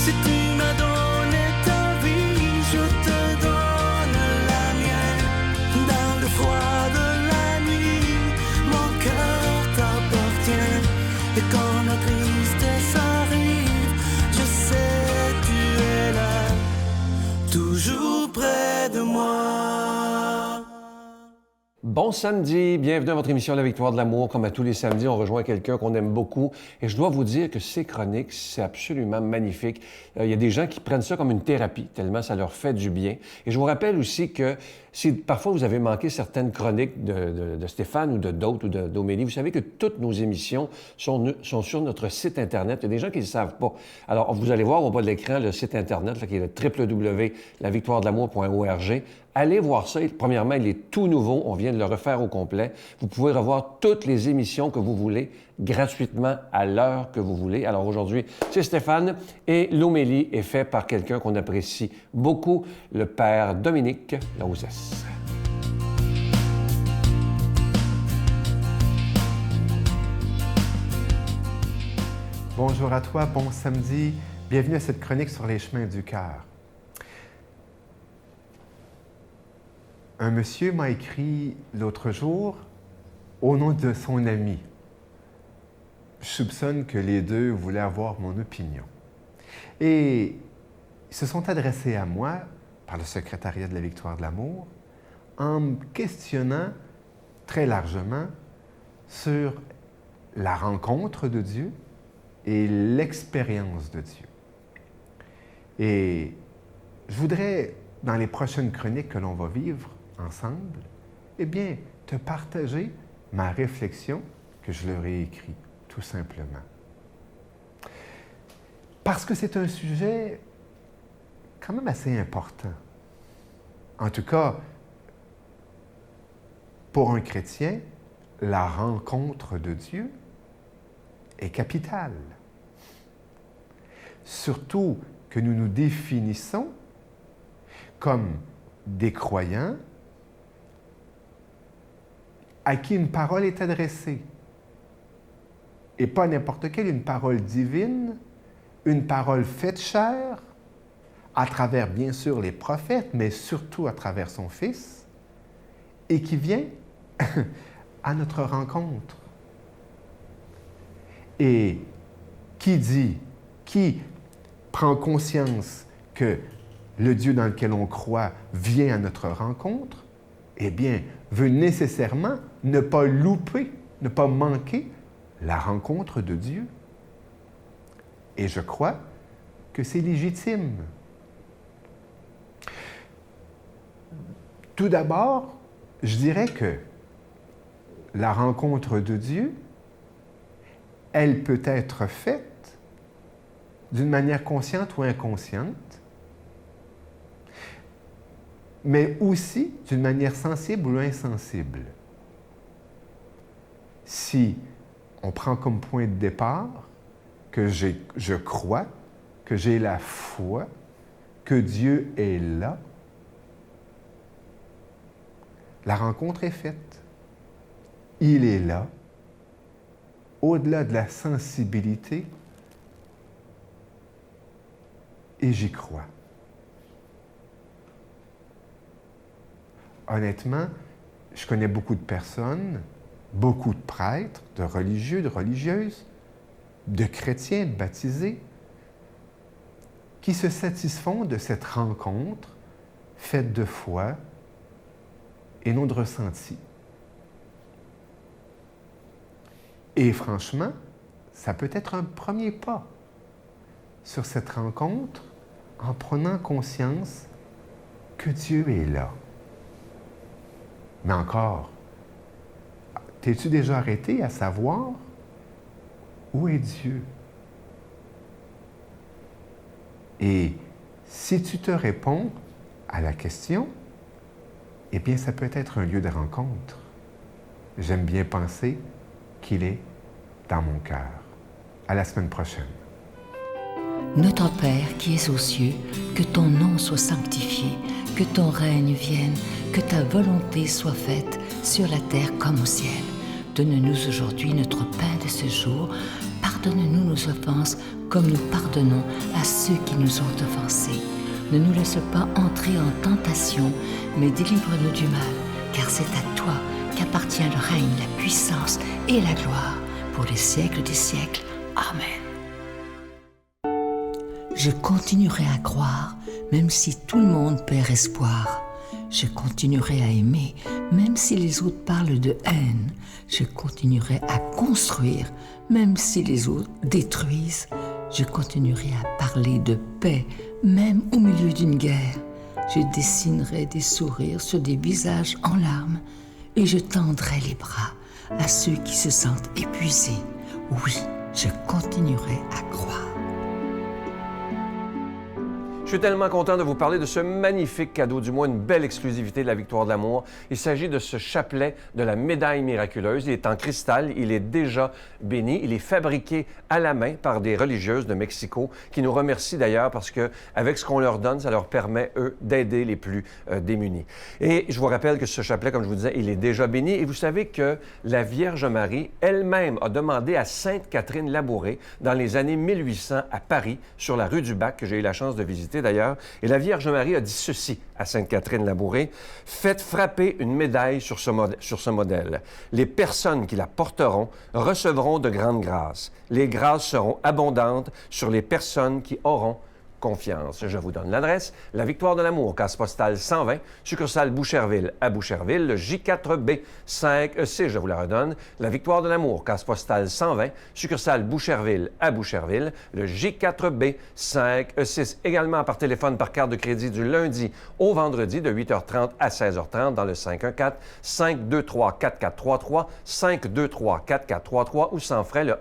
Si tu m'as donné ta vie, je te donne la mienne. Dans le froid de la nuit, mon cœur t'appartient. Et quand la tristesse arrive, je sais tu es là, toujours près de moi. Bon samedi, bienvenue à votre émission La Victoire de l'amour. Comme à tous les samedis, on rejoint quelqu'un qu'on aime beaucoup. Et je dois vous dire que ces chroniques, c'est absolument magnifique. Il y a des gens qui prennent ça comme une thérapie, tellement ça leur fait du bien. Et je vous rappelle aussi que si parfois vous avez manqué certaines chroniques de Stéphane ou de d'autres ou d'Omélie, vous savez que toutes nos émissions sont sur notre site Internet. Il y a des gens qui ne le savent pas. Alors, vous allez voir au bas de l'écran le site Internet, là, qui est le www.lavictoiredelamour.org. Allez voir ça. Premièrement, il est tout nouveau. On vient de le refaire au complet. Vous pouvez revoir toutes les émissions que vous voulez gratuitement à l'heure que vous voulez. Alors aujourd'hui, c'est Stéphane et l'homélie est fait par quelqu'un qu'on apprécie beaucoup, le père Dominique Lauzès. Bonjour à toi, bon samedi. Bienvenue à cette chronique sur les chemins du cœur. Un monsieur m'a écrit l'autre jour au nom de son ami. Je soupçonne que les deux voulaient avoir mon opinion. Et ils se sont adressés à moi par le secrétariat de la Victoire de l'amour en me questionnant très largement sur la rencontre de Dieu et l'expérience de Dieu. Et je voudrais, dans les prochaines chroniques que l'on va vivre ensemble, eh bien, te partager ma réflexion que je leur ai écrite, tout simplement. Parce que c'est un sujet quand même assez important. En tout cas, pour un chrétien, la rencontre de Dieu est capitale. Surtout que nous nous définissons comme des croyants à qui une parole est adressée. Et pas n'importe quelle, une parole divine, une parole faite chair, à travers bien sûr les prophètes, mais surtout à travers son Fils, et qui vient à notre rencontre. Et qui prend conscience que le Dieu dans lequel on croit vient à notre rencontre, eh bien, veut nécessairement ne pas louper, ne pas manquer la rencontre de Dieu. Et je crois que c'est légitime. Tout d'abord, je dirais que la rencontre de Dieu, elle peut être faite d'une manière consciente ou inconsciente, mais aussi d'une manière sensible ou insensible. Si on prend comme point de départ que je crois, que j'ai la foi, que Dieu est là, la rencontre est faite. Il est là, au-delà de la sensibilité, et j'y crois. Honnêtement, je connais beaucoup de personnes, beaucoup de prêtres, de religieux, de religieuses, de chrétiens baptisés, qui se satisfont de cette rencontre faite de foi et non de ressenti. Et franchement, ça peut être un premier pas sur cette rencontre en prenant conscience que Dieu est là. Mais encore, t'es-tu déjà arrêté à savoir où est Dieu? Et si tu te réponds à la question, eh bien, ça peut être un lieu de rencontre. J'aime bien penser qu'il est dans mon cœur. À la semaine prochaine. Notre Père qui es aux cieux, que ton nom soit sanctifié, que ton règne vienne, que ta volonté soit faite sur la terre comme au ciel. Donne-nous aujourd'hui notre pain de ce jour. Pardonne pardonne-nous nos offenses, comme nous pardonnons à ceux qui nous ont offensés. Ne nous laisse pas entrer en tentation, mais délivre-nous du mal, car c'est à toi qu'appartient le règne, la puissance et la gloire, pour les siècles des siècles. Amen. Je continuerai à croire, même si tout le monde perd espoir. Je continuerai à aimer, même si les autres parlent de haine. Je continuerai à construire, même si les autres détruisent. Je continuerai à parler de paix, même au milieu d'une guerre. Je dessinerai des sourires sur des visages en larmes et je tendrai les bras à ceux qui se sentent épuisés. Oui, je continuerai à croire. Je suis tellement content de vous parler de ce magnifique cadeau, du moins une belle exclusivité de la Victoire de l'amour. Il s'agit de ce chapelet de la médaille miraculeuse. Il est en cristal, il est déjà béni. Il est fabriqué à la main par des religieuses de Mexico qui nous remercient d'ailleurs parce qu'avec ce qu'on leur donne, ça leur permet, eux, d'aider les plus démunis. Et je vous rappelle que ce chapelet, comme je vous disais, il est déjà béni. Et vous savez que la Vierge Marie elle-même a demandé à Sainte Catherine Labouré, dans les années 1800 à Paris, sur la rue du Bac, que j'ai eu la chance de visiter d'ailleurs, et la Vierge Marie a dit ceci à Sainte Catherine Labouré: « Faites frapper une médaille sur ce modèle. Les personnes qui la porteront recevront de grandes grâces. Les grâces seront abondantes sur les personnes qui auront confiance. » Je vous donne l'adresse: La Victoire de l'amour, case postale 120, succursale Boucherville à Boucherville, le J4B 5E6, je vous la redonne. La Victoire de l'amour, case postale 120, succursale Boucherville à Boucherville, le J4B 5E6. Également par téléphone, par carte de crédit du lundi au vendredi de 8h30 à 16h30 dans le 514-523-4433, 523-4433 ou sans frais le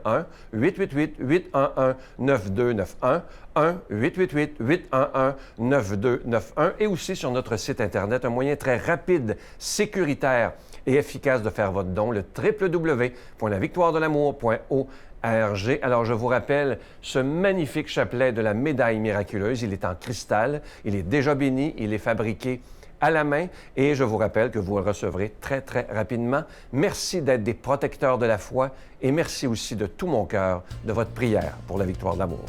1-888-811-9291. 1-888-811-9291 et aussi sur notre site Internet, un moyen très rapide, sécuritaire et efficace de faire votre don, le www.lavictoiredelamour.org. Alors, je vous rappelle ce magnifique chapelet de la médaille miraculeuse. Il est en cristal, il est déjà béni, il est fabriqué à la main et je vous rappelle que vous le recevrez très, très rapidement. Merci d'être des protecteurs de la foi et merci aussi de tout mon cœur de votre prière pour la victoire de l'amour.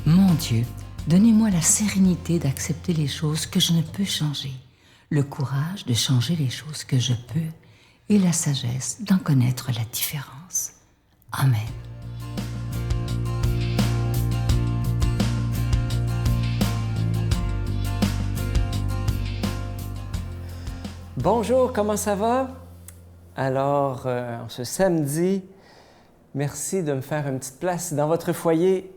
Mon Dieu, donnez-moi la sérénité d'accepter les choses que je ne peux changer, le courage de changer les choses que je peux et la sagesse d'en connaître la différence. Amen. Bonjour, comment ça va? Alors, ce samedi, merci de me faire une petite place dans votre foyer.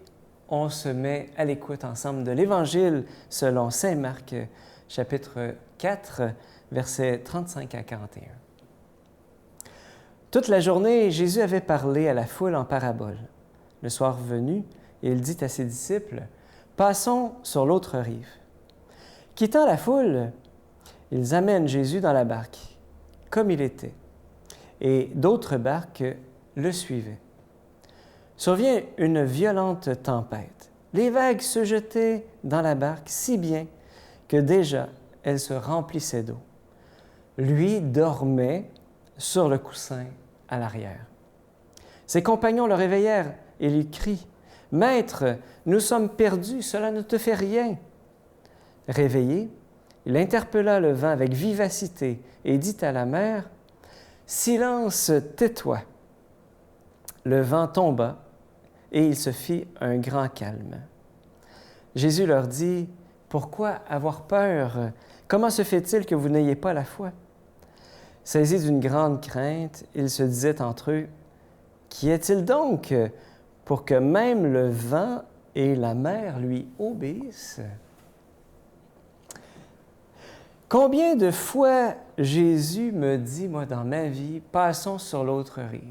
On se met à l'écoute ensemble de l'Évangile selon saint Marc, chapitre 4, versets 35 à 41. Toute la journée, Jésus avait parlé à la foule en parabole. Le soir venu, il dit à ses disciples: « Passons sur l'autre rive. » Quittant la foule, ils amènent Jésus dans la barque, comme il était, et d'autres barques le suivaient. Survient une violente tempête. Les vagues se jetaient dans la barque si bien que déjà elle se remplissait d'eau. Lui dormait sur le coussin à l'arrière. Ses compagnons le réveillèrent et lui crient: « Maître, nous sommes perdus, cela ne te fait rien. » Réveillé, il interpella le vent avec vivacité et dit à la mer: « Silence, tais-toi. » Le vent tomba et il se fit un grand calme. Jésus leur dit: « Pourquoi avoir peur? Comment se fait-il que vous n'ayez pas la foi? » Saisis d'une grande crainte, ils se disaient entre eux: « Qui est-il donc pour que même le vent et la mer lui obéissent? » Combien de fois Jésus me dit, moi, dans ma vie, « Passons sur l'autre rive. »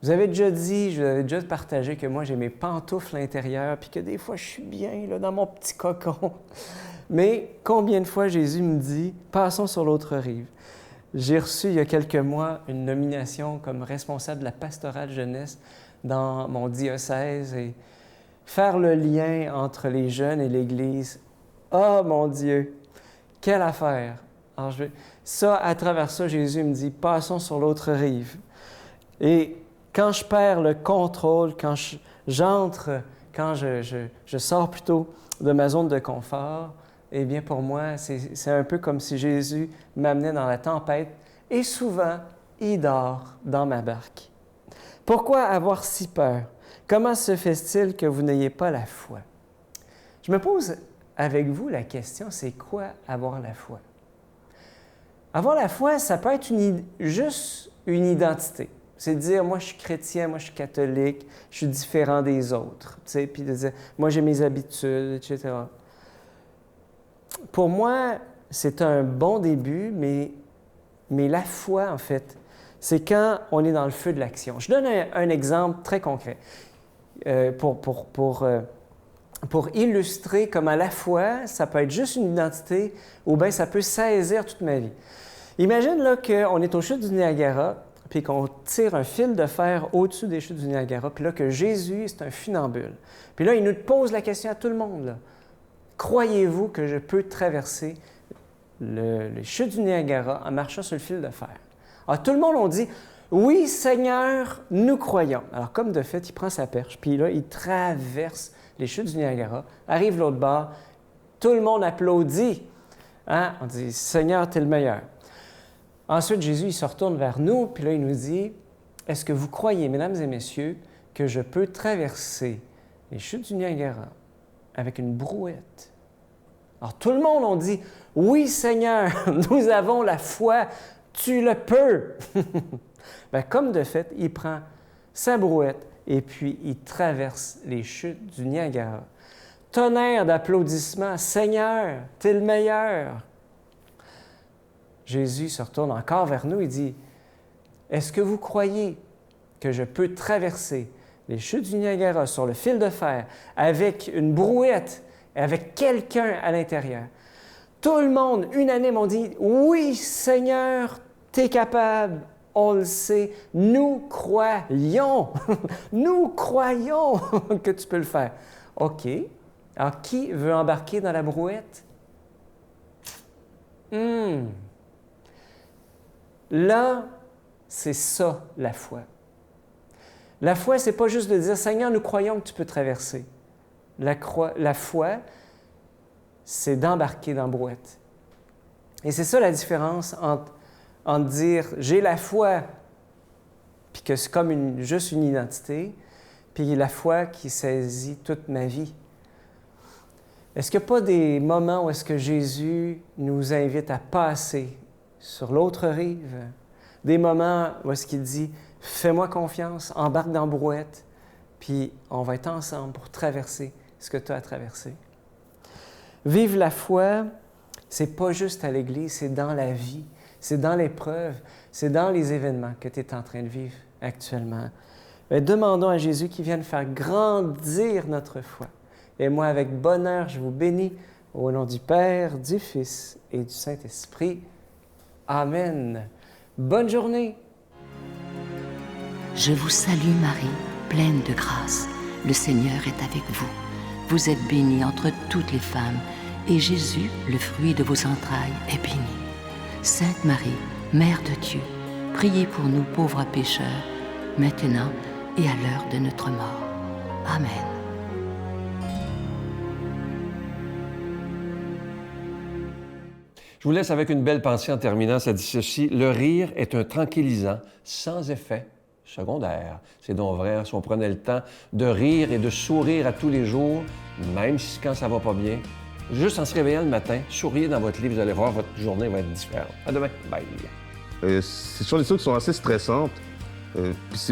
Vous avez déjà dit, je vous avais déjà partagé que moi, j'ai mes pantoufles intérieures, puis que des fois, je suis bien là, dans mon petit cocon. Mais combien de fois Jésus me dit, « Passons sur l'autre rive. » J'ai reçu, il y a quelques mois, une nomination comme responsable de la pastorale jeunesse dans mon diocèse et faire le lien entre les jeunes et l'Église. Oh mon Dieu! Quelle affaire! Alors, ça, à travers ça, Jésus me dit, passons sur l'autre rive. Et quand je perds le contrôle, quand je sors plutôt de ma zone de confort, eh bien, pour moi, c'est un peu comme si Jésus m'amenait dans la tempête et souvent, il dort dans ma barque. Pourquoi avoir si peur? Comment se fait-il que vous n'ayez pas la foi? Je me pose avec vous la question, c'est quoi avoir la foi? Avoir la foi, ça peut être juste une identité. C'est de dire, moi, je suis chrétien, moi, je suis catholique, je suis différent des autres. Tu sais, puis de dire, moi, j'ai mes habitudes, etc. Pour moi, c'est un bon début, mais la foi, en fait, c'est quand on est dans le feu de l'action. Je donne un exemple très concret pour illustrer comment la foi, ça peut être juste une identité ou bien ça peut saisir toute ma vie. Imagine là qu'on est aux chutes du Niagara, puis qu'on tire un fil de fer au-dessus des chutes du Niagara, puis là que Jésus, c'est un funambule. Puis là, il nous pose la question à tout le monde, là. Croyez-vous que je peux traverser les chutes du Niagara en marchant sur le fil de fer? Alors, tout le monde, on dit, oui, Seigneur, nous croyons. Alors, comme de fait, il prend sa perche, puis là, il traverse les chutes du Niagara, arrive l'autre bord, tout le monde applaudit. Hein? On dit, Seigneur, tu es le meilleur. Ensuite, Jésus, il se retourne vers nous, puis là, il nous dit, est-ce que vous croyez, mesdames et messieurs, que je peux traverser les chutes du Niagara avec une brouette? Alors, tout le monde, on dit, oui, Seigneur, nous avons la foi, tu le peux. Bien, comme de fait, il prend sa brouette et puis il traverse les chutes du Niagara. Tonnerre d'applaudissements, Seigneur, tu es le meilleur. Jésus se retourne encore vers nous et dit, est-ce que vous croyez que je peux traverser les chutes du Niagara sur le fil de fer avec une brouette, avec quelqu'un à l'intérieur? Tout le monde, unanime, on dit, oui, Seigneur, tu es capable, on le sait, nous croyons, nous croyons que tu peux le faire. OK, alors qui veut embarquer dans la brouette? Là, c'est ça, la foi. La foi, c'est pas juste de dire, Seigneur, nous croyons que tu peux traverser. La foi, c'est d'embarquer dans la brouette. Et c'est ça la différence entre dire, j'ai la foi, puis que c'est comme juste une identité, puis la foi qui saisit toute ma vie. Est-ce qu'il n'y a pas des moments où est-ce que Jésus nous invite à passer sur l'autre rive? Des moments où est-ce qu'il dit, fais-moi confiance, embarque dans la brouette, puis on va être ensemble pour traverser ce que tu as à traverser. Vivre la foi, c'est pas juste à l'Église, c'est dans la vie, c'est dans l'épreuve, c'est dans les événements que tu es en train de vivre actuellement. Mais demandons à Jésus qu'il vienne faire grandir notre foi. Et moi, avec bonheur, je vous bénis au nom du Père, du Fils et du Saint-Esprit. Amen. Bonne journée. Je vous salue Marie, pleine de grâce. Le Seigneur est avec vous. Vous êtes bénie entre toutes les femmes, et Jésus, le fruit de vos entrailles, est béni. Sainte Marie, Mère de Dieu, priez pour nous pauvres pécheurs, maintenant et à l'heure de notre mort. Amen. Je vous laisse avec une belle pensée en terminant. Ça dit ceci: le rire est un tranquillisant sans effet secondaire. C'est donc vrai, hein, si on prenait le temps de rire et de sourire à tous les jours, même si quand ça va pas bien, juste en se réveillant le matin, souriez dans votre lit, vous allez voir, votre journée va être différente. À demain. Bye. Ce sont des choses qui sont assez stressantes.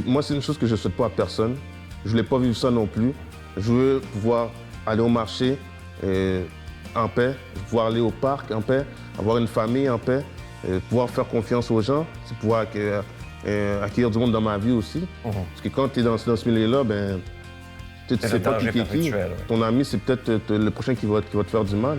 Moi, c'est une chose que je ne souhaite pas à personne. Je ne voulais pas vivre ça non plus. Je veux pouvoir aller au marché en paix, pouvoir aller au parc en paix, avoir une famille en paix, pouvoir faire confiance aux gens, c'est pouvoir accueillir du monde dans ma vie aussi. Parce que quand tu es dans ce milieu-là, ben, tu ne sais pas qui est qui. Ton ami, c'est peut-être le prochain qui va te faire du mal.